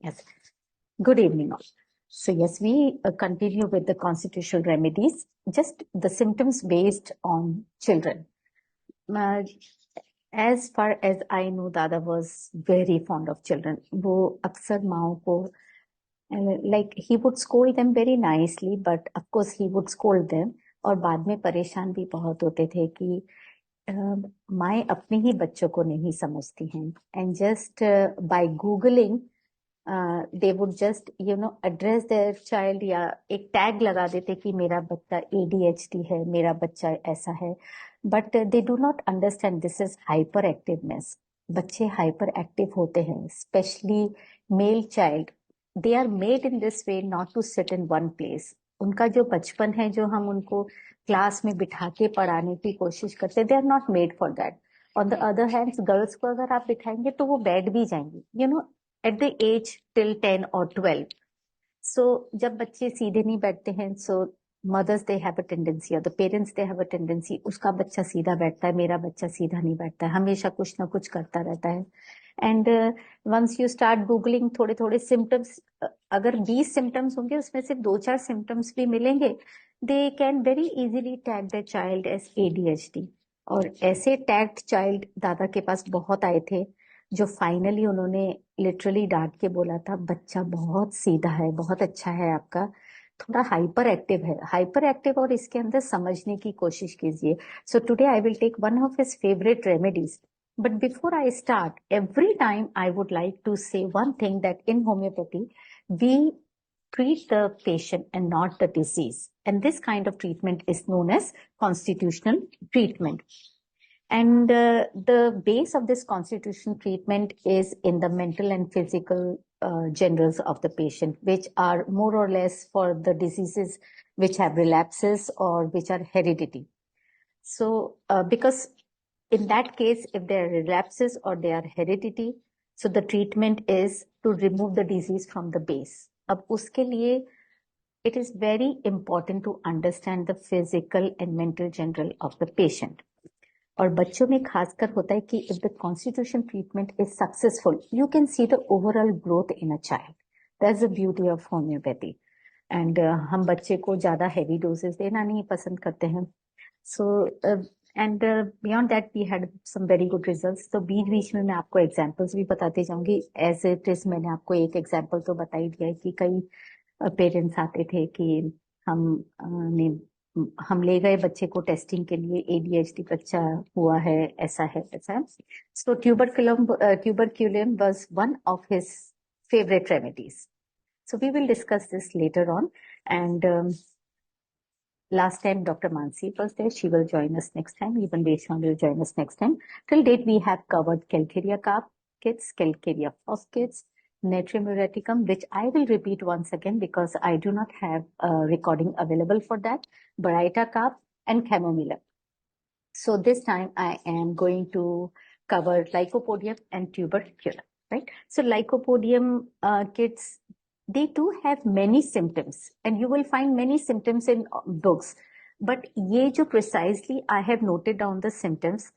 Yes. Good evening, all. So yes, we continue with the constitutional remedies, just the symptoms based on children. As far as I know, Dada was very fond of children. वो अक्सर माओ को like he would scold them very nicely, but of course he would scold them. और बाद में परेशान भी बहुत होते थे कि माएँ अपने ही बच्चों को नहीं समझती हैं. And just by googling they would just address their child या एक टैग लगा देते कि मेरा बच्चा ADHD है, मेरा बच्चा ऐसा है, but they do not understand this is hyperactiveness. बच्चे हाइपर एक्टिव होते हैं, specially male child. They are made in this way not to sit in one place. उनका जो बचपन है, जो हम उनको क्लास में बिठा के पढ़ाने की कोशिश करते, they are not made for that. On the other hand, girls को अगर आप बिठाएंगे तो वो बैठ भी जाएंगी, at the age till 10 or 12. So जब बच्चे सीधे नहीं बैठते हैं, so mothers they have a tendency, or the parents they have a tendency, उसका बच्चा सीधा बैठता है, मेरा बच्चा सीधा नहीं बैठता है, हमेशा कुछ ना कुछ करता रहता है. And once you start googling थोड़े थोड़े symptoms, अगर 20 symptoms होंगे उसमें से 2-4 symptoms भी मिलेंगे, they can very easily tag the child as ADHD. और ऐसे tagged child दादा के पास बहुत आए थे, जो फाइनली उन्होंने लिटरली डांट के बोला था, बच्चा बहुत सीधा है, बहुत अच्छा है आपका, थोड़ा हाइपर एक्टिव है. हाइपर एक्टिव और इसके अंदर समझने की कोशिश कीजिए. So today I will take one of his favourite remedies. But before I start, every time I would like to say one thing, that in homoeopathy we treat the patient and not the disease. And this kind of treatment is known as constitutional treatment. And the base of this constitutional treatment is in the mental and physical generals of the patient, which are more or less for the diseases which have relapses or which are heredity. So because in that case, if there are relapses or they are heredity, so the treatment is to remove the disease from the base. अब उसके लिए it is very important to understand the physical and mental general of the patient. और बच्चों में खासकर होता है कि if the constitution treatment is successful, you can see the overall growth in a child. That's the beauty of homeopathy. And हम बच्चे को ज्यादा heavy doses देना नहीं पसंद करते हैं. So and beyond that we had some very good results. तो बीच बीच में मैं आपको examples भी बताते जाऊंगी. As it is, मैंने आपको एक example तो बता ही दिया है कि कई पेरेंट्स आते थे कि हम ले गए बच्चे को टेस्टिंग के लिए, ADHD बच्चा हुआ है, ऐसा है ऐसा है. सो tuberculum was one of his favorite remedies. So we will discuss this later on. And last time Dr. Mansi was there. She will join us next time. Even Vaishwan will join us next time. Till date we have covered Calcarea carp kits, Calcarea fos kits, Natrium uraticum, which I will repeat once again because I do not have a recording available for that, Baryta carp and Chamomilla. So this time I am going to cover Lycopodium and tuberculum, right? So Lycopodium kits, they do have many symptoms and you will find many symptoms in books. But ye jo precisely I have noted down the symptoms.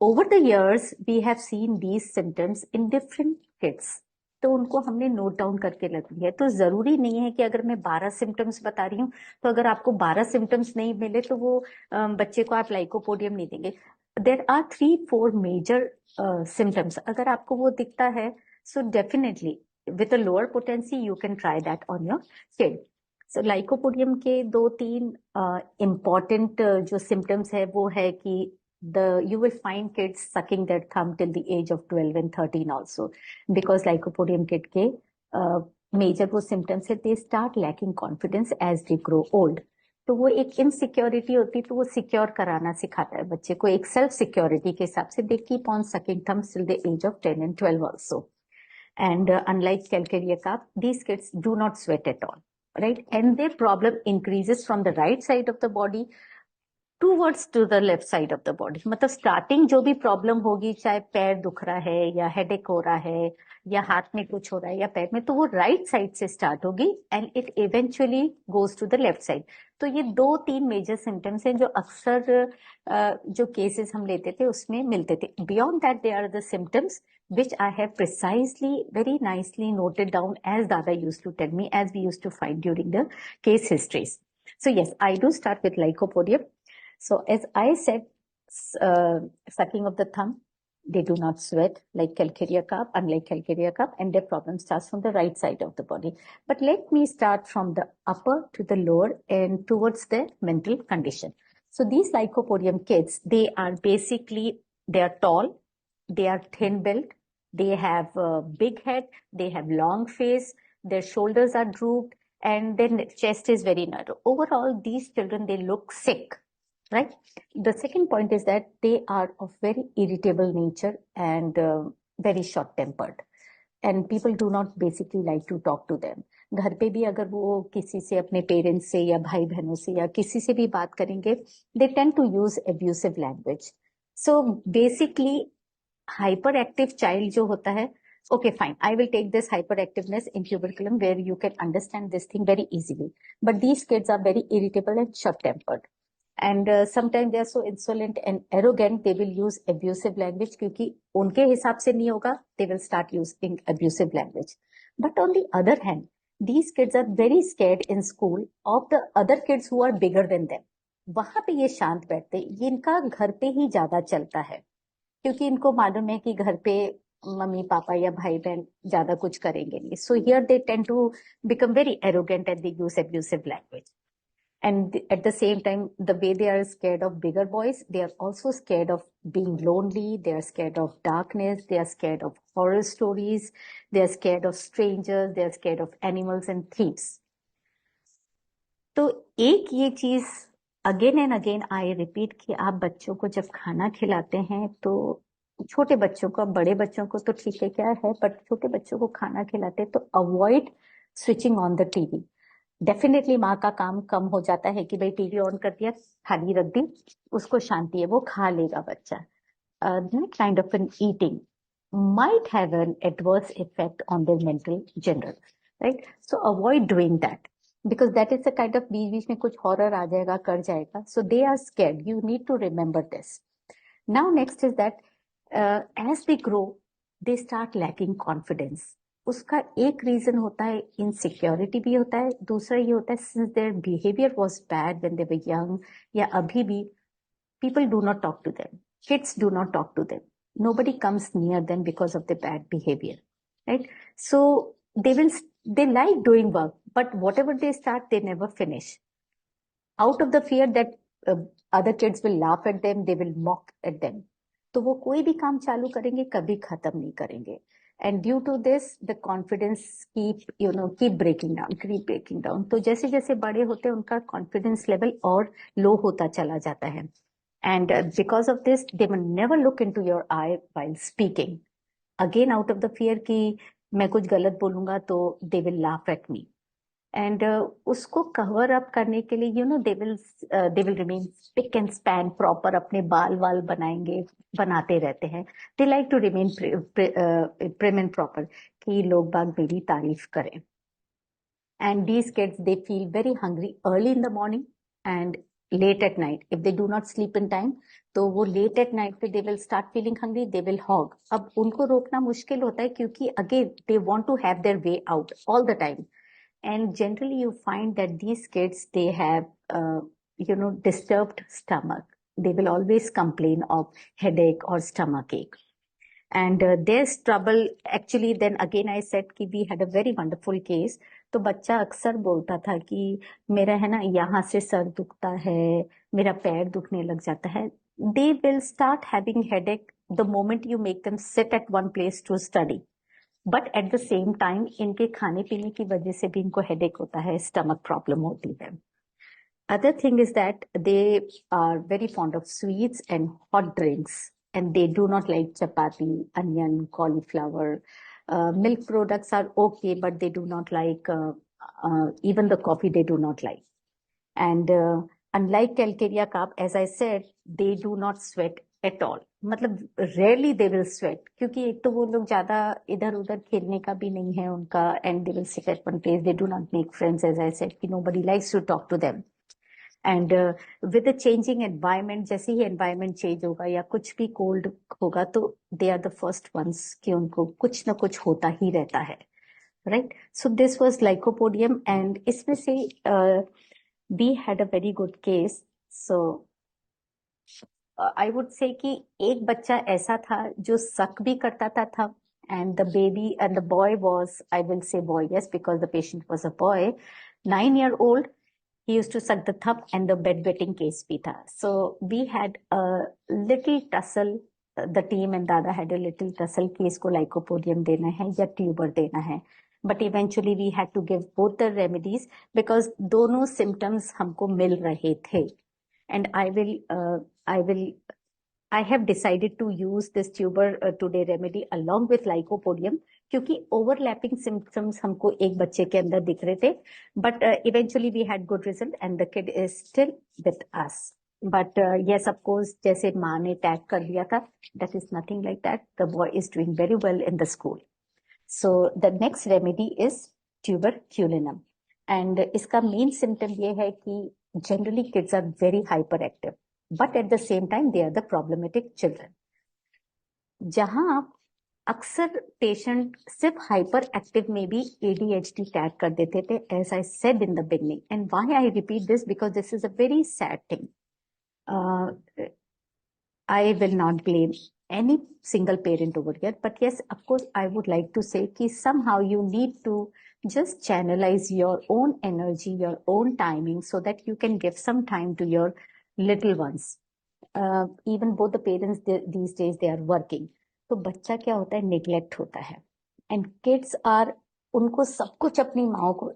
Over the years, we have seen these symptoms in different kits. तो उनको हमने note down करके रख लिया है. तो जरूरी नहीं है कि अगर मैं 12 सिम्टम्स बता रही हूँ तो अगर आपको 12 सिम्टम्स नहीं मिले तो वो बच्चे को आप लाइकोपोडियम नहीं देंगे. There are 3-4 major symptoms. अगर आपको वो दिखता है, so definitely with a lower potency you can try that on your kid. So lycopodium के 2-3 इम्पॉर्टेंट जो सिम्टम्स है वो है कि you will find kids sucking their thumb till the age of 12 and 13 also, because Lycopodium kid के major वो symptoms है, they start lacking confidence as they grow old. तो वो एक इनसिक्योरिटी होती है, तो वो सिक्योर कराना सिखाता है बच्चे को एक सेल्फ सिक्योरिटी के हिसाब से. They keep on sucking thumbs till the age of 10 and 12 also. And unlike Calcarea carp, these kids do not sweat at all, right? And their problem increases from the right side of the body towards to the left side of the body. मतलब starting जो भी problem होगी, चाहे पैर दुख रहा है या हेडेक हो रहा है या हाथ में कुछ हो रहा है या पैर में, तो वो राइट साइड से स्टार्ट होगी and it eventually goes to the left side. तो ये 2-3 मेजर सिम्टम्स हैं जो अक्सर जो केसेस हम लेते थे उसमें मिलते थे. Beyond that they are the symptoms which I have precisely, very nicely noted down as Dada used to tell me, as we used to find during the case histories. So yes, I do start with Lycopodium. So as I said, sucking of the thumb, they do not sweat like Calcarea carp, unlike Calcarea carp, and their problem starts from the right side of the body. But let me start from the upper to the lower and towards the mental condition. So these Lycopodium kids, they are basically, they are tall, they are thin built, they have a big head, they have long face, their shoulders are drooped, and their chest is very narrow. Overall, these children, they look sick, right? The second point is that they are of very irritable nature and very short tempered. And people do not basically like to talk to them. घर पे भी अगर वो किसी से, अपने parents से या भाई बहनों से या किसी से भी बात करेंगे, they tend to use abusive language. So basically, hyperactive child जो होता है, okay, fine, I will take this hyperactiveness in tuberculum where you can understand this thing very easily. But these kids are very irritable and short-tempered. And sometimes they are so insolent and arrogant, they will use abusive language क्योंकि उनके हिसाब से नहीं होगा, they will start using abusive language. But on the other hand, these kids are very scared in school of the other kids who are bigger than them. वहां पे ये शांत बैठते, ये इनका घर पे ही ज्यादा चलता है क्योंकि इनको मालूम है कि घर पे मम्मी पापा या भाई बहन ज्यादा कुछ करेंगे नहीं. So here they tend to become very arrogant and they use abusive language. And at the same time, the way they are scared of bigger boys, they are also scared of being lonely, they are scared of darkness, they are scared of horror stories, they are scared of strangers, they are scared of animals and thieves. तो एक ये चीज again and again I repeat कि आप बच्चों को जब खाना खिलाते हैं तो छोटे बच्चों को, बड़े बच्चों को तो ठीक है क्या है, बट छोटे बच्चों को खाना खिलाते हैं तो avoid switching on the TV. Definitely माँ का काम कम हो जाता है कि भाई टीवी ऑन कर दिया, थाली रख दी, उसको शांति है, वो खा लेगा बच्चा. That kind of an eating might have an adverse effect on their mental general, right? So avoid doing that because that is a kind of बीच बीच में कुछ horror आ जाएगा, कर जाएगा. So they are scared. You need to remember this. Now next is that as they grow, they start lacking confidence. उसका एक reason होता है insecurity भी होता है, दूसरा ये होता है since their behaviour was bad when they were young या अभी भी, people do not talk to them, kids do not talk to them, nobody comes near them because of their bad behavior, right? So they like doing work, but whatever they start they never finish out of the fear that other kids will laugh at them, they will mock at them. तो वो कोई भी काम चालू करेंगे कभी खत्म नहीं करेंगे. And due to this, the confidence keep breaking down. तो जैसे जैसे बड़े होते हैं उनका confidence level और low होता चला जाता है. And because of this, they will never look into your eye while speaking. Again, out of the fear कि मैं कुछ गलत बोलूंगा तो they will laugh at me. And उसको cover up करने के लिए they will remain spick and span proper, अपने बाल वाल बनाते रहते हैं. They like to remain prim and proper कि लोग बाग मेरी तारीफ करें. And these kids, they feel very hungry early in the morning and late at night. If they do not sleep in time, तो वो late at night पे they will start feeling hungry, they will hog. अब उनको रोकना मुश्किल होता है क्योंकि again they want to have their way out all the time. And generally you find that these kids, they have, disturbed stomach. They will always complain of headache or stomach ache. And there's trouble. Actually, then again I said कि we had a very wonderful case. तो बच्चा अक्सर बोलता था कि मेरा है ना यहाँ से सर दुखता है, मेरा पैर दुखने लग जाता है. They will start having headache the moment you make them sit at one place to study. But at the same time, इनके खाने पीने की वजह से भी इनको headache होता है, stomach problem होती है. Other thing is that they are very fond of sweets and hot drinks, and they do not like chapati, onion, cauliflower. Milk products are okay, but they do not like, even the coffee they do not like. And unlike Calcarea carp, as I said, they do not sweat at all. मतलब rarely they will sweat क्योंकि एक तो वो लोग ज्यादा इधर उधर खेलने का भी नहीं है उनका, and they will sit at one place. They do not make friends, as I said, कि nobody likes to talk to them. And with the changing environment, जैसे ही एनवायरमेंट चेंज होगा या कुछ भी कोल्ड होगा तो they are the first ones कि उनको कुछ ना कुछ होता ही रहता है, right? So this was lycopodium and इसमें से we had a very good case. So I would say कि एक बच्चा ऐसा था जो सक भी करता था and the baby and the boy was, I will say boy, yes, because the patient was a boy, 9 year old. He used to suck the thumb and the bedwetting case bhi tha. So we had a little tussle. The team and Dada had a little tussle कि इसको lycopodium देना है या tuber देना है. But eventually we had to give both the remedies because दोनों symptoms हमको मिल रहे थे. And I have decided to use this tuber today remedy along with lycopodium क्योंकि overlapping symptoms हमको एक बच्चे के अंदर दिख रहे थे. But eventually we had good result and the kid is still with us. But yes, of course, जैसे माँ ने टैग कर दिया था, that is nothing like that. The boy is doing very well in the school. So the next remedy is tuberculinum. And इसका main symptom ये है कि generally kids are very hyperactive, but at the same time they are the problematic children. जहां आप अक्सर patient सिर्फ hyper active में भी ADHD टैग कर देते थे, as I said in the beginning. And why I repeat this, because this is a very sad thing. I will not blame any single parent over here, but yes, of course, I would like to say कि somehow you need to just channelize your own energy, your own timing, so that you can give some time to your little ones. Even both the parents these days they are working. तो बच्चा क्या होता है, neglect होता है. And kids are, उनको सब कुछ अपनी माँ को,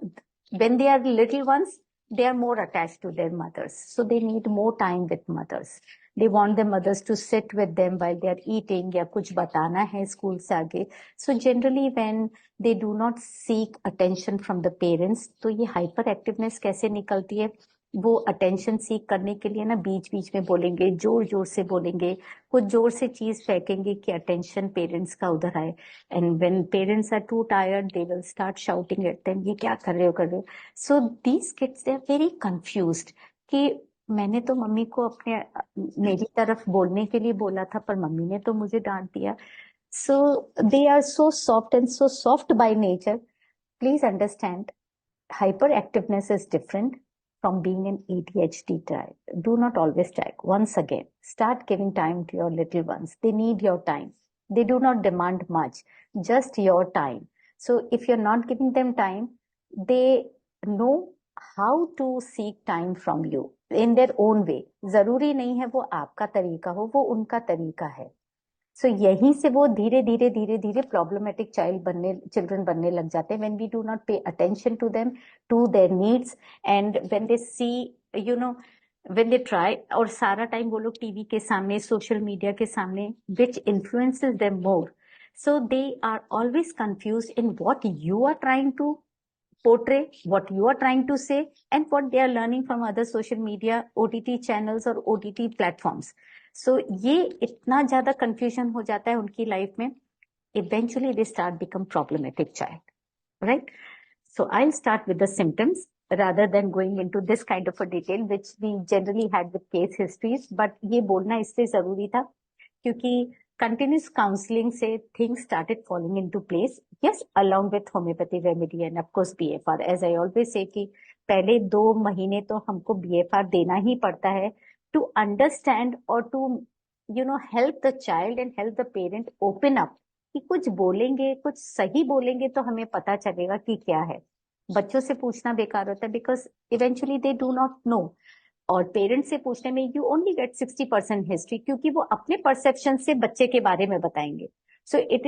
when they are little ones, they are more attached to their mothers. So they need more time with mothers. They want their mothers to sit with them while they are eating या कुछ बताना है school से आगे. So generally when they do not seek attention from the parents, तो ये hyperactiveness कैसे निकलती है? वो अटेंशन सीख करने के लिए ना बीच बीच में बोलेंगे, जोर जोर से बोलेंगे, कुछ जोर से चीज फेंकेंगे कि अटेंशन पेरेंट्स का उधर आए. And when parents are too tired they will start shouting at them, ये क्या कर रहे हो. So these kids they are very confused कि मैंने तो मम्मी को अपने मेरी तरफ बोलने के लिए बोला था पर मम्मी ने तो मुझे डांट दिया. So they are so soft and so soft by nature. Please understand, hyperactiveness is different from being an ADHD type. Do not always tag. Once again, start giving time to your little ones. They need your time. They do not demand much, just your time. So if you're not giving them time, they know how to seek time from you in their own way. जरूरी नहीं है वो आपका तरीका हो, वो उनका तरीका है. सो यहीं से वो धीरे धीरे धीरे धीरे प्रॉब्लमेटिक चिल्ड्रन बनने लग जाते हैं. When we do not pay attention to them, to their needs, and when they see, you know, when they try, और सारा टाइम वो लोग टीवी के सामने, सोशल मीडिया के सामने, which influences them more. So they are always confuse in what you are trying to portray, what you are trying to say, and what they are learning from other social media, OTT channels और OTT platforms. So ये इतना ज्यादा confusion हो जाता है उनकी life में, eventually they start become problematic child, right? So I'll start with the symptoms rather than going into this kind of a detail which we generally had with case histories. But ये बोलना इसलिए जरूरी था क्योंकि continuous counseling से things started falling into place. Yes, along with homeopathy remedy and of course BFR. As I always say कि पहले 2 महीने तो हमको BFR देना ही पड़ता है to understand or to, you know, help the child and help the parent open up. कि कुछ बोलेंगे, कुछ सही बोलेंगे तो हमें पता चलेगा कि क्या है. बच्चों से पूछना बेकार होता है because eventually they do not know. और पेरेंट्स से पूछने में यू ओनली गेट 60% हिस्ट्री, क्योंकि वो अपने परसेप्शन से बच्चे के बारे में बताएंगे. So it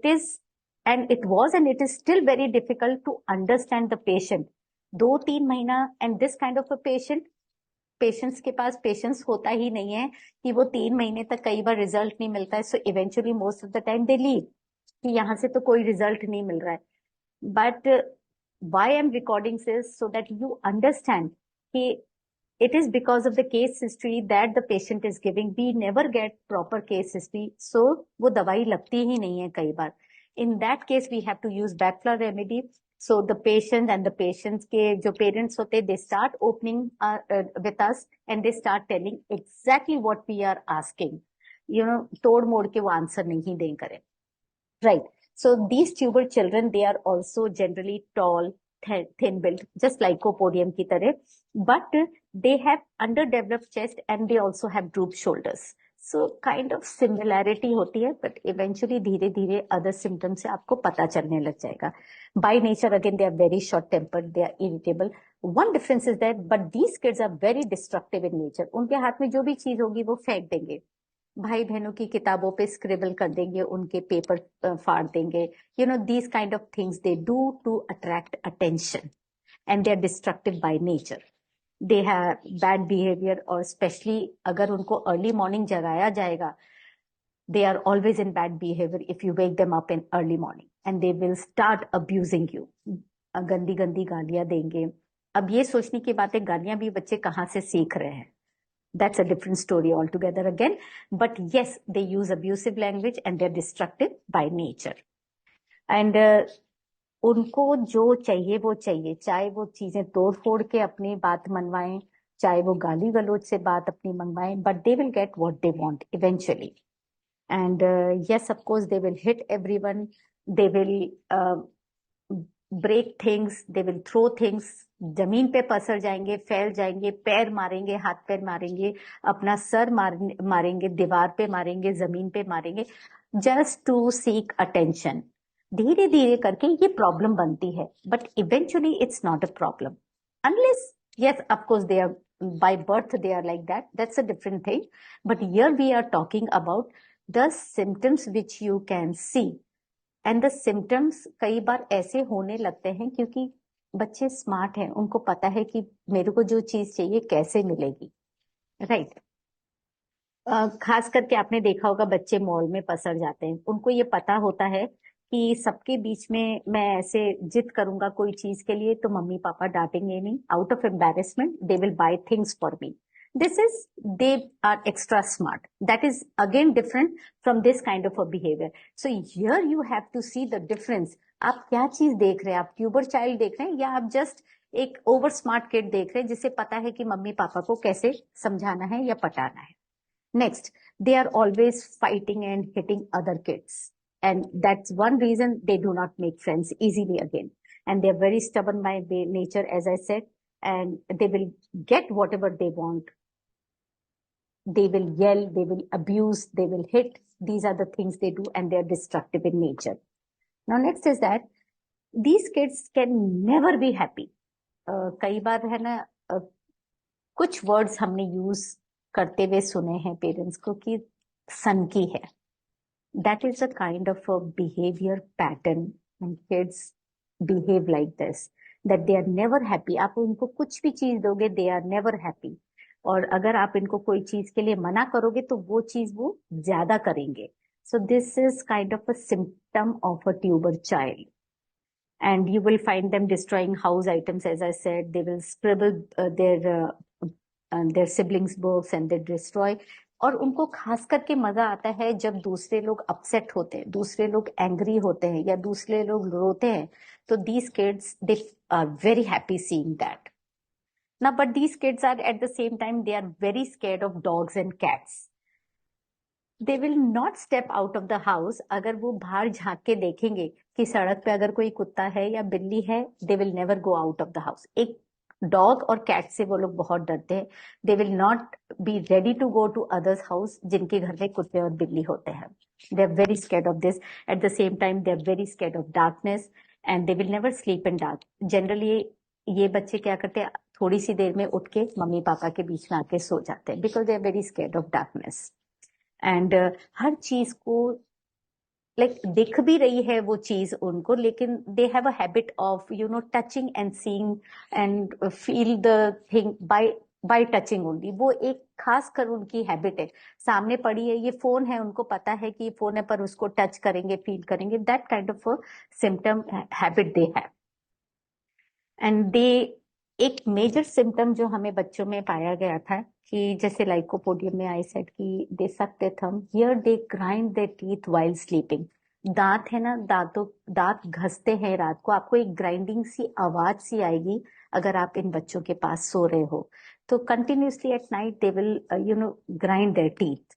is and it was and it is still very difficult to understand the patient. 2-3 महीना and this kind of a patients के पास पेशेंस होता ही नहीं है कि वो 3 महीने तक कई बार रिजल्ट नहीं मिलता है. So eventually most of the time they leave कि यहाँ से तो कोई रिजल्ट नहीं मिल रहा है. But why I'm recording this so that you understand कि it is because of the case history that the patient is giving. We never get proper case history, so वो दवाई लगती ही नहीं है कई बार. In that case, we have to use backflow remedy. So the patient and the patients के जो parents होते, they start opening with us and they start telling exactly what we are asking. You know, तोड़ मोड़ के वो answer नहीं दें करें. Right. So these tuber children, they are also generally tall, thin built, just lycopodium की तरह, but they have underdeveloped chest and they also have drooped shoulders. So kind of similarity होती है, but eventually धीरे धीरे other symptoms से आपको पता चलने लग जाएगा. By nature, again, they are very short tempered, they are irritable. One difference is that, but these kids are very destructive in nature. उनके हाथ में जो भी चीज होगी वो फेंक देंगे. भाई बहनों की किताबों पे स्क्रिबल कर देंगे, उनके पेपर फाड़ देंगे. You know, these kind of things they do to attract attention, and they are destructive by nature. They have bad behavior, और especially अगर उनको early morning जगाया जाएगा, they are always in bad behavior if you wake them up in early morning, and they will start abusing you. गंदी गंदी गालियां देंगे. अब ये सोचने की बात है, गालियां भी बच्चे कहाँ से सीख रहे हैं. That's a different story altogether again. But yes, they use abusive language and they're destructive by nature. And उनको जो चाहिए वो चाहिए, चाहे वो चीजें तोड़ फोड़ के अपनी बात मनवाएं, चाहे वो गाली गलौज से बात अपनी मंगवाएं, but they will get what they want eventually. And yes, of course, they will hit everyone. They will break things. They will throw things. जमीन पे पसर जाएंगे, फैल जाएंगे, पैर मारेंगे, हाथ पैर मारेंगे, अपना सर मारेंगे, दीवार पे मारेंगे, जमीन पे मारेंगे, जस्ट टू सीक अटेंशन. धीरे धीरे करके ये प्रॉब्लम बनती है, but eventually it's not a problem unless, yes, of course, they are by birth they are like that. That's a different thing. But here we are talking about the symptoms which you can see. And the symptoms कई बार ऐसे होने लगते हैं क्योंकि बच्चे smart हैं, उनको पता है कि मेरे को जो चीज चाहिए कैसे मिलेगी. राइट. खास करके आपने देखा होगा बच्चे मॉल में पसर जाते हैं, उनको ये पता होता है कि सबके बीच में मैं ऐसे जिद करूंगा कोई चीज के लिए तो मम्मी पापा डांटेंगे नहीं. Out of embarrassment they will buy things for me. This is, they are extra smart. That is again different from this kind of a behavior. So here you have to see the difference. आप क्या चीज देख रहे हैं, आप tuber child देख रहे हैं या आप जस्ट एक ओवर स्मार्ट किड देख रहे हैं जिसे पता है कि मम्मी पापा को कैसे समझाना है या पटाना है. Next, they are always fighting and hitting other kids. And that's one reason they do not make friends easily again. And they are very stubborn by nature, as I said, and they will get whatever they want. They will yell, they will abuse, they will hit. These are the things they do, and they are destructive in nature. Now, next is that these kids can never be happy. कई बार है ना, कुछ words हमने use करते हुए सुने हैं parents को कि सन की है. That is a kind of a behavior pattern, and kids behave like this, that they are never happy. आप उनको कुछ भी चीज दोगे, they are never happy. और अगर आप इनको कोई चीज के लिए मना करोगे तो वो चीज वो ज्यादा करेंगे. So this is kind of a symptom of a tuber child. And you will find them destroying house items, as I said. They will scribble their siblings' books and they destroy. और उनको खास करके मजा आता है जब दूसरे लोग अपसेट होते हैं, दूसरे लोग एंग्री होते हैं या दूसरे लोग रोते हैं, तो these kids, they are very happy seeing that. Now, but these kids are at the same time, they are very scared of dogs and cats. They will not step out of the house. अगर वो बाहर झांक के देखेंगे कि सड़क पे अगर कोई कुत्ता है या बिल्ली है, they will never go out of the house. एक डॉग और कैट से वो लोग बहुत डरते हैं. They will not be ready to go to others' house जिनके घर में कुत्ते और बिल्ली होते हैं. They are very scared of this. At the same time, they are very scared of darkness, and they will never sleep in dark. Generally, ये बच्चे क्या करते हैं, थोड़ी सी देर में उठ के मम्मी पापा के बीच में आके सो जाते हैं, because they are very scared of darkness. And हर चीज को लाइक दिख भी रही है वो चीज उनको, लेकिन they have a habit of touching and seeing and feel the thing bye touching only. वो एक खास कर उनकी हैबिट है. सामने पड़ी है, ये फोन है, उनको पता है कि ये फोन है, पर उसको टच करेंगे, फील करेंगे. That kind of symptom habit they have. And they, एक मेजर सिम्टम जो हमें बच्चों में पाया गया था कि जैसे लाइकोपोडियम में आई सेड कि दे सकते थम, here they grind their teeth while sleeping. दांत है ना, दांत घसते हैं रात को, आपको एक ग्राइंडिंग सी आवाज सी आएगी अगर आप इन बच्चों के पास सो रहे हो। तो continuously at night they will grind their teeth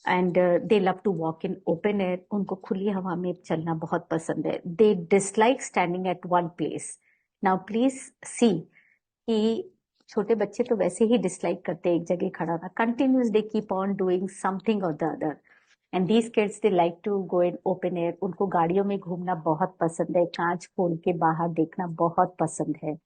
and they love to walk in open air. उनको खुली हवा में चलना बहुत पसंद है। They dislike standing at one place. Now please see कि छोटे बच्चे तो वैसे ही डिसलाइक करते हैं एक जगह खड़ा होना। Continuous they keep on doing something और the other. And these kids they like to go in open air. उनको गाड़ियों में घूमना बहुत पसंद है, कांच खोल के बाहर देखना बहुत पसंद है।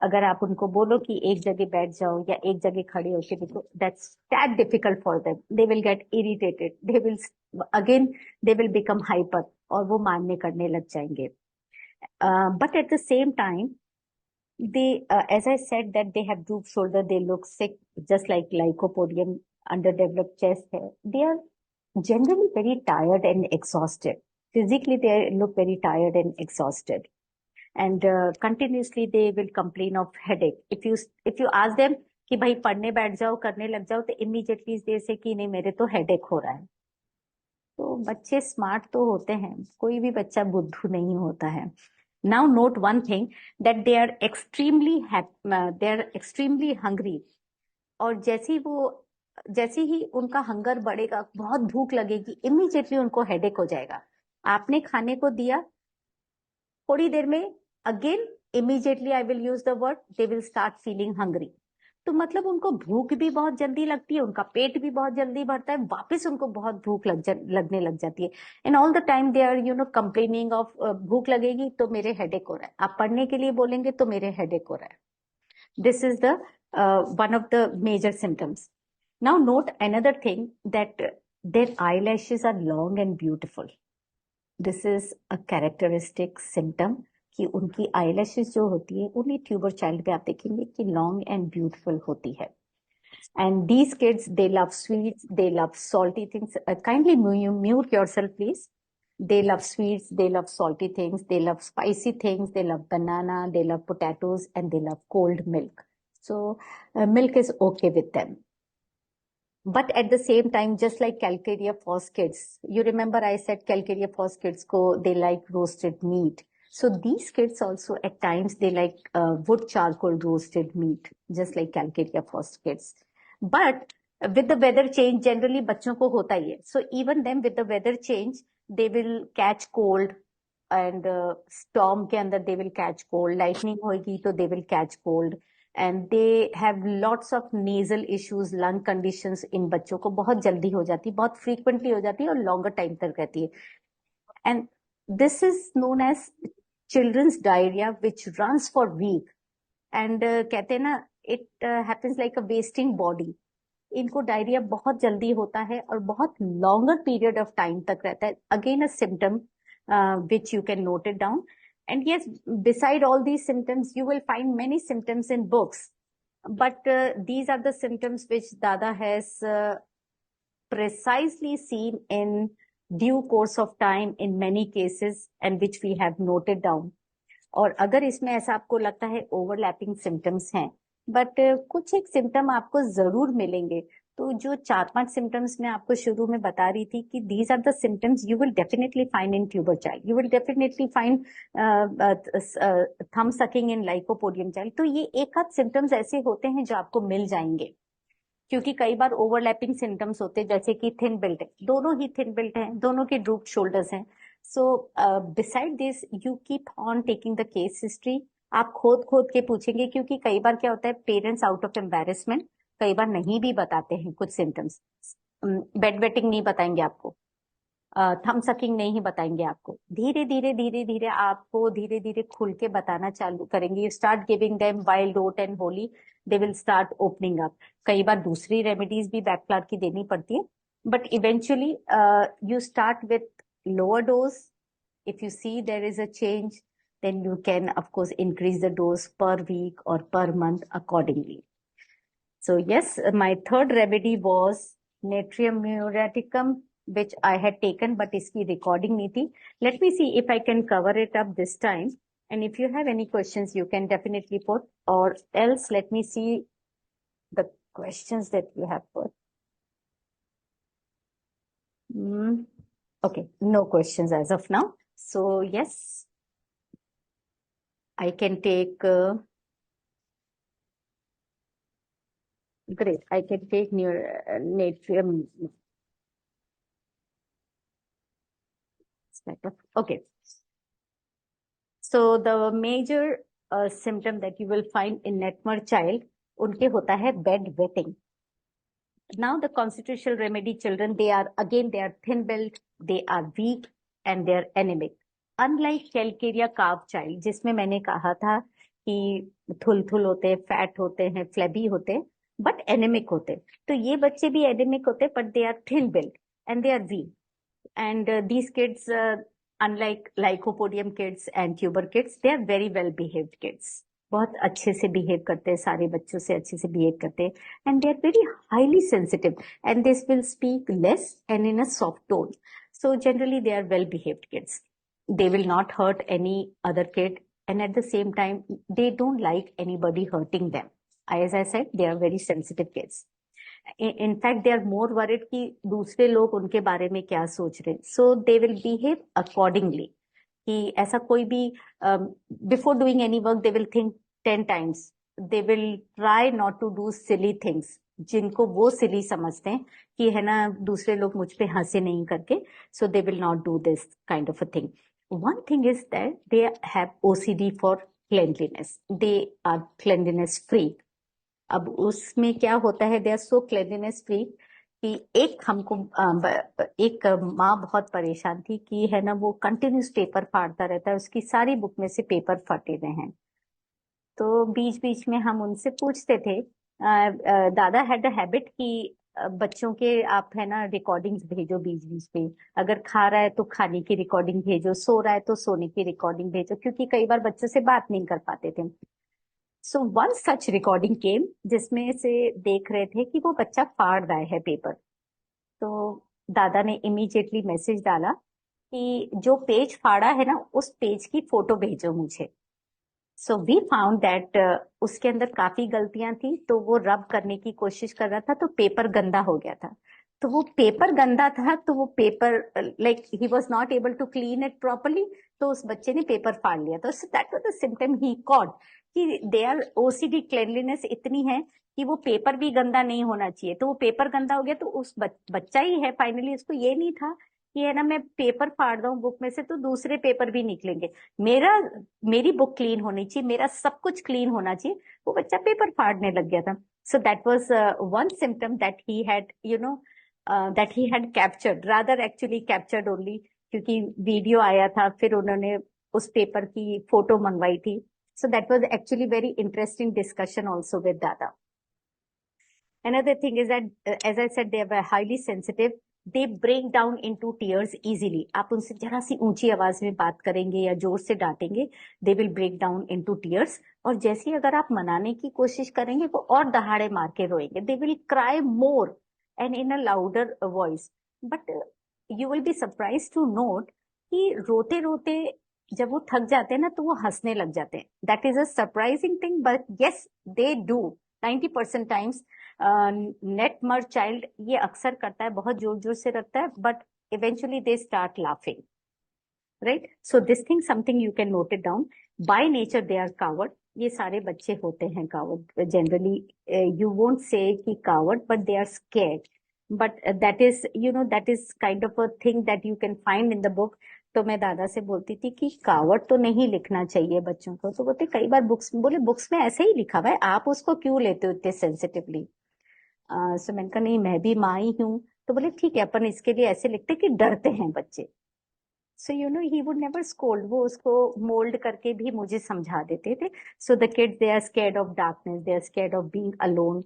अगर आप उनको बोलो कि एक जगह बैठ जाओ या एक जगह खड़े होके देखो, that's that difficult for them. They will get irritated, they will again they will become hyper और वो मारने करने लग जाएंगे। But at the same time they, as I said, that they have drooped shoulder, they look sick, just like lycopodium, underdeveloped chest hair. They are generally very tired and exhausted. Physically, they look very tired and exhausted, and continuously they will complain of headache. If you ask them कि भाई पढ़ने बैठ जाओ, करने लग जाओ, तो immediately they say कि नहीं मेरे तो headache हो रहा है। तो बच्चे स्मार्ट तो होते हैं, कोई भी बच्चा बुद्धू नहीं होता है। Now note one thing, that they are extremely hungry। और जैसे ही उनका हंगर बढ़ेगा, बहुत भूख लगेगी, इमीडिएटली उनको हेडेक हो जाएगा। आपने खाने को दिया, थोड़ी देर में again immediately I will use the word, they will start feeling hungry. तो मतलब उनको भूख भी बहुत जल्दी लगती है, उनका पेट भी बहुत जल्दी भरता है, वापस उनको बहुत भूख लगने लग जाती है। And all the time they are complaining of भूख लगेगी तो मेरे हेडेक हो रहा है, आप पढ़ने के लिए बोलेंगे तो मेरे हेडेक हो रहा है। This is the one of the major symptoms. Now note another thing, that their eyelashes are long and beautiful. This is a characteristic symptom कि उनकी eyelashes जो होती है, उन्हीं ट्यूबर चाइल्ड पे आप देखेंगे कि long and beautiful होती है। And these kids, they love sweets, they love salty things. Kindly mute yourself, please. They love sweets, they love salty things, they love spicy things, they love banana, they love potatoes, and they love cold milk. So milk is okay with them. But at the same time, just like Calcaria Foss kids, you remember I said Calcaria Foss kids they like roasted meat. So these kids also at times they like wood charcoal roasted meat, just like Calcaria Foss kids. But with the weather change, generally बच्चों को होता ही है. So even them with the weather change, they will catch cold, and storm के अंदर they will catch cold. Lightning होगी तो they will catch cold. And they have lots of nasal issues, lung conditions इन बच्चों को बहुत जल्दी हो जाती है, बहुत frequently हो जाती है और longer time तक रहती है. And this is known as children's diarrhea, which runs for week. And कहते हैं ना, it happens like a wasting body. इनको डायरिया बहुत जल्दी होता है और बहुत longer period of time तक रहता है. Again a symptom which you can note it down. And yes, beside all these symptoms, you will find many symptoms in books. But these are the symptoms which Dada has precisely seen in due course of time in many cases, and which we have noted down. और अगर इसमें ऐसा आपको लगता है overlapping symptoms हैं, but कुछ एक सिम्टम आपको जरूर मिलेंगे, तो जो 4-5 सिम्टम्स मैं आपको शुरू में बता रही थी कि these are the symptoms you will definitely find in tuber child, you will definitely find thumb sucking in lycopodium child. तो ये एक आध सिम्टम्स ऐसे होते हैं जो आपको मिल जाएंगे, क्योंकि कई बार ओवरलैपिंग सिम्टम्स होते हैं, जैसे कि थिन बिल्ट है, दोनों ही थिन बिल्ट हैं, दोनों के ड्रूप्ड शोल्डर्स हैं। So beside this you keep on taking the case history. आप खोद खोद के पूछेंगे, क्योंकि कई बार क्या होता है, पेरेंट्स आउट ऑफ एम्बेरसमेंट कई बार नहीं भी बताते हैं कुछ सिम्टम्स। बेड वेटिंग नहीं बताएंगे आपको, थम सकिंग नहीं बताएंगे आपको। धीरे धीरे धीरे धीरे आपको धीरे धीरे खुल के बताना चालू करेंगे। You start giving them wild oat and holly, they will start opening up. कई बार दूसरी रेमेडीज भी बैकफ्लार की देनी पड़ती है, but eventually you start with lower dose. If you see there is a change, then you can of course increase the dose per week or per month accordingly. So yes, my third remedy was Natrium muriaticum, which I had taken, but iski recording nahi thi. Let me see if I can cover it up this time. And if you have any questions, you can definitely put, or else let me see the questions that you have put. Okay, no questions as of now. So yes, I can take, great, I can take natrium. Okay, so the major symptom that you will find in netmar child, उनके होता है bed wetting. Now the constitutional remedy children, they are thin built, they are weak and they are anemic. Unlike calcarea calf child, जिसमें मैंने कहा था कि थुल होते हैं, फैट होते हैं, फ्लेबी होते हैं, बट एनेमिक होते, तो ये बच्चे भी एनेमिक होते, but they are thin built and they are weak. And these kids, unlike lycopodium kids and tuber kids, they are very well behaved kids. बहुत अच्छे से बिहेव करते हैं, सारे बच्चों से अच्छे से बिहेव करते हैं, and they are very highly sensitive and this will speak less and in a soft tone. So generally they are well behaved kids. They will not hurt any other kid, and at the same time they don't like anybody hurting them. As I said, they are very sensitive kids. In fact they are more worried कि दूसरे लोग उनके बारे में क्या सोच रहे हैं. So they will behave accordingly, कि ऐसा कोई भी before doing any work they will think 10 times. They will try not to do silly things, जिनको वो सिली समझते हैं कि है ना दूसरे लोग मुझ पे हंसे नहीं करके. So they will not do this kind of a thing. One thing is that they have OCD for cleanliness. They are cleanliness free. अब उसमें क्या होता है, they are so cleanliness free कि एक माँ बहुत परेशान थी कि है ना वो कंटिन्यूस पेपर फाड़ता रहता है, उसकी सारी बुक में से पेपर फटे हुए हैं. तो बीच बीच में हम उनसे पूछते थे. दादा हैड अ हैबिट कि बच्चों के आप है ना रिकॉर्डिंग्स भेजो बीच बीच में. अगर खा रहा है तो खाने की रिकॉर्डिंग भेजो, सो रहा है तो सोने की रिकॉर्डिंग भेजो, क्योंकि कई बार बच्चों से बात नहीं कर पाते थे. सो वन सच रिकॉर्डिंग केम, जिसमें से देख रहे थे कि वो बच्चा फाड़ रहा है पेपर. तो दादा ने इमीडिएटली मैसेज डाला कि जो पेज फाड़ा है ना उस पेज की फोटो भेजो मुझे. सो वी फाउंड दैट उसके अंदर काफी गलतियां थी, तो वो रब करने की कोशिश कर रहा था, तो पेपर गंदा हो गया था. तो वो पेपर गंदा था, तो वो paper like he was not able to clean it properly, तो उस बच्चे ने पेपर फाड़ लिया. तो that was the symptom he caught कि दे आर ओसीडी क्लेanलीनेस इतनी है कि वो पेपर भी गंदा नहीं होना चाहिए. तो वो पेपर गंदा हो गया, तो उस बच्चा ही है फाइनली, उसको ये नहीं था कि है ना मैं पेपर फाड़ दूं बुक में से तो दूसरे पेपर भी निकलेंगे. मेरा मेरी बुक क्लीन होनी चाहिए, मेरा सब कुछ क्लीन होना चाहिए. वो बच्चा पेपर फाड़ने लग गया था. So that was one symptom that he had that he had captured, rather actually captured only, क्योंकि वीडियो आया था, फिर उन्होंने उस पेपर की फोटो मंगवाई थी. So that was actually very interesting discussion also with दादा. Another thing is that, as I said, they are highly sensitive. They break down into tears easily. आप उनसे जरा सी ऊंची आवाज में बात करेंगे या जोर से डांटेंगे, they will break down into tears. और जैसे ही अगर आप मनाने की कोशिश करेंगे, वो और दहाड़े मार के रोएंगे. They will cry more and in a louder voice. But you will be surprised to note कि रोते रोते जब वो थक जाते हैं ना, तो वो हंसने लग जाते हैं. That is a surprising thing, but yes, they do. 90% times net मर चाइल्ड ये अक्सर करता है, बहुत जोर जोर से रखता है, but eventually they start laughing. Right, so this thing something you can note it down. By nature they are coward. ये सारे बच्चे होते हैं coward generally. You won't say कि coward, but they are scared. But that is that is kind of a thing that you can find in the book. तो मैं दादा से बोलती थी कि कावर्ड तो नहीं लिखना चाहिए बच्चों को. तो बोलते कई बार बुक्स में ऐसे ही लिखा हुआ है, आप उसको क्यों लेते हो इतने सेंसिटिवली. सो मैंने कहा नहीं, मैं भी माँ ही हूँ. तो बोले ठीक है, अपन इसके लिए ऐसे लिखते कि डरते हैं बच्चे. So he would never scold, वो उसको मोल्ड करके भी मुझे समझा देते थे. So the kids they are scared of darkness, they are scared of being alone.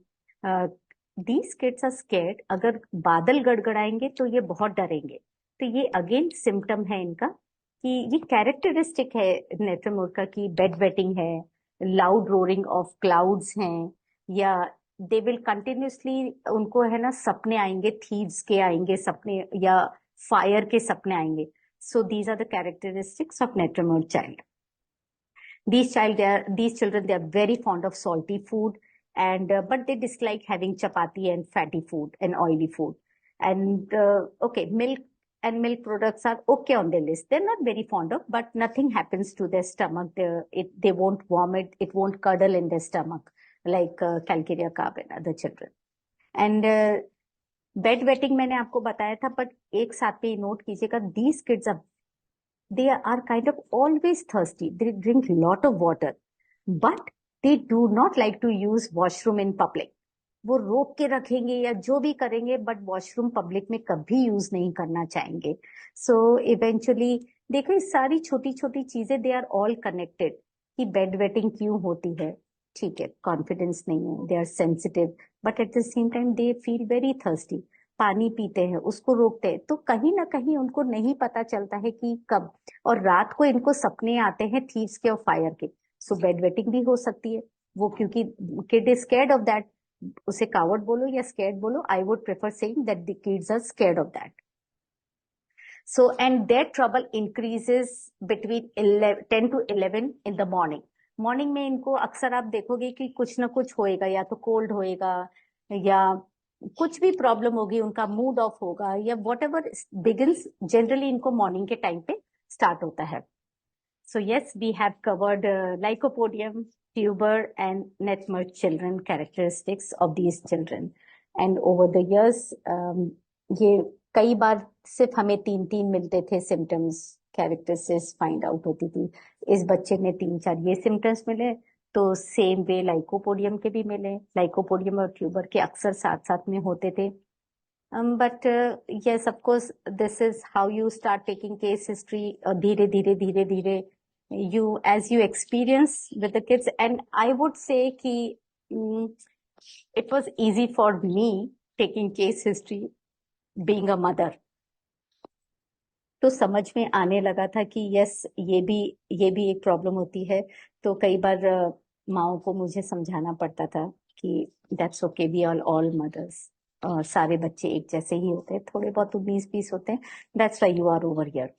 These kids are scared. अगर बादल गड़गड़ाएंगे तो ये बहुत डरेंगे. तो ये अगेन सिम्टम है इनका कि ये कैरेक्टरिस्टिक है नेत्रमुर्का की. बेड वेटिंग है, लाउड रोरिंग ऑफ क्लाउड्स हैं, या दे विल कंटिन्यूसली, उनको है ना सपने आएंगे, थीव्स के आएंगे सपने, या फायर के सपने आएंगे. So these are the characteristics of natrum mur child. These children, they are very fond of salty food, and but they dislike having chapati and fatty food and oily food. And okay, milk and milk products are okay on their list. They're not very fond of, but nothing happens to their stomach. They won't vomit, it won't curdle in their stomach like calcaria carb and other children. And bed wetting मैंने आपको बताया था, but एक साथ पे note कीजिएगा, these kids are, they are kind of always thirsty. They drink lot of water, but they do not like to use washroom in public. वो रोक के रखेंगे या जो भी करेंगे, बट वॉशरूम पब्लिक में कभी यूज नहीं करना चाहेंगे. सो इवेंचुअली देखो, ये सारी छोटी छोटी चीजें दे आर ऑल कनेक्टेड. कि बेड वेटिंग क्यों होती है, ठीक है, कॉन्फिडेंस नहीं है, they are sensitive, but at the same time they feel very thirsty. पानी पीते हैं, उसको रोकते हैं, तो कहीं ना कहीं उनको नहीं पता चलता है कि कब. और रात को इनको सपने आते हैं थीव्स के और फायर के. सो बेड वेटिंग भी हो सकती है वो, क्योंकि kid is scared of that. उसे कावर्ड बोलो या स्कैर्ड बोलो, I would prefer saying that the kids are scared of that. So, and their trouble increases between 10 to 11 in the morning. Morning में इनको अक्सर आप देखोगे कि कुछ ना कुछ होएगा, या तो कोल्ड होएगा या कुछ भी प्रॉब्लम होगी, उनका मूड ऑफ होगा या वॉट एवर बिगिंस, जनरली इनको मॉर्निंग के टाइम पे स्टार्ट होता है. So yes, we have covered Lycopodium, tuber, and Netmer children, characteristics of these children. And over the years, ये कई बार सिर्फ हमें 3 मिलते थे सिम्टम्स, कैरेक्टरिस्टिक्स फाइंड आउट होती थी. इस बच्चे ने 3-4 ये सिम्टम्स मिले, तो सेम वे लाइकोपोडियम के भी मिले. लाइकोपोडियम और ट्यूबर के अक्सर साथ साथ में होते थे. But yes, of course, this is how you start taking case history. धीरे धीरे you, as you experience with the kids, and I would say कि it was easy for me taking case history being a mother. तो समझ में आने लगा था कि यस, ये भी एक प्रॉब्लम होती है. तो कई बार माओ को मुझे समझाना पड़ता था कि that's okay, we are all mothers. सारे बच्चे एक जैसे ही होते हैं, थोड़े बहुत 19-20 होते हैं. That's why you are over here.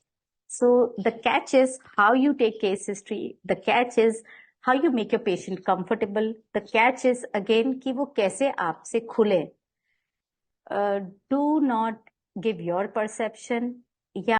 So the catch is how you take case history. The catch is how you make your patient comfortable. The catch is again कि वो कैसे आपसे खुले. Do not give your perception, या